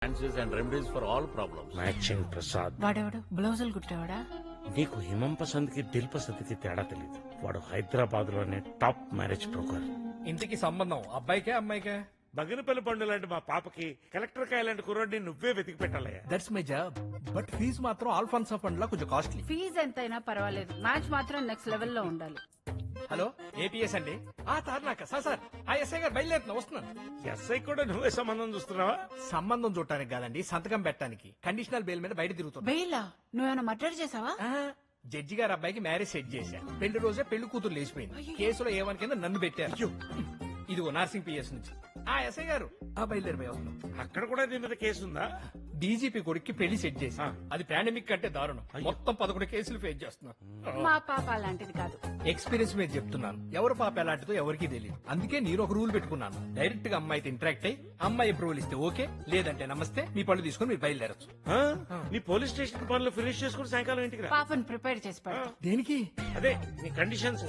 answers and remedies for all problems. Matching Prasad. వాడెవడు బ్లౌజులు కుట్టేవాడా? నీకు హిమం పసంద్ కి దిల్ పసంద్ కి తేడా తెలియదు. వాడు హైదరాబాద్ లోనే టాప్ మ్యారేజ్ బ్రోకర్. ఇంటికి సంబంధం అబ్బాయికే అమ్మాయికే? బగినపల్లి పండు లాంటి మా పాపకి కలెక్టర్ కాయ లాంటి కుర్రాడిని నువ్వే వెతికి పెట్టాలయ్యా. That's my job. But fees మాత్రం ఆల్ఫాన్సా ఫండ్ లా కొంచెం కాస్ట్లీ. ఫీజు ఎంతైనా పర్వాలేదు, మ్యాచ్ మాత్రం నెక్స్ట్ లెవెల్ లో ఉండాలి. హలో ఏపీఎస్ అండి. తార్నాక సార్ ఆ ఎస్ఐ గారు బయలుదేరుతున్నా, వస్తున్నాను. ఎస్ఐ కూడా నువ్వే సంబంధం చూస్తున్నావా? సంబంధం చూడటానికి కాదండి, సంతకం పెట్టడానికి. కండిషనల్ బెయిల్ మీద బయట తిరుగుతున్నా. బెయిలా? నువ్వేమైనా మర్డర్ చేసావా? జడ్జి గారు అబ్బాయికి మ్యారేజ్ సెట్ చేశారు. పెళ్లి రోజే పెళ్లి కూతురు లేచిపోయింది. కేసులో ఏవన్ కింద నన్ను పెట్టారు. ఇదిగో నర్సింగ్ పిఎస్ నుంచి. ఎస్ఐ గారు బయలుదేరిపోయి వస్తున్నాం. అక్కడ కూడా నీ మీద కేసు ఉందా? డీజీపీ కొడుక్కి పెళ్లి సెట్ చేశా. అది పాండమిక్ కంటే దారుణం. మొత్తం 11 కేసులు ఫేస్ చేస్తున్నా. మా పాప అలాంటిది కాదు. ఎక్స్పీరియన్స్ మీద చెప్తున్నాను. ఎవరు పాప ఎలాంటిదో ఎవరికి తెలియదు. అందుకే నేను ఒక రూల్ పెట్టుకున్నాను. డైరెక్ట్ గా అమ్మాయితో ఇంటరాక్ట్ అయ్యి అమ్మాయి అప్రూవల్ ఇస్తే ఓకే, లేదంటే నమస్తే, మీ పళ్ళు తీసుకుని మీరు బయలుదేరచ్చు. నీ పోలీస్ స్టేషన్ పనులు ఫినిష్ చేసుకుని సాయంకాలం ఇంటికి రా. పాపను ప్రిపేర్ చేసి పెడతా. దేనికి? అదే నీ కండిషన్స్.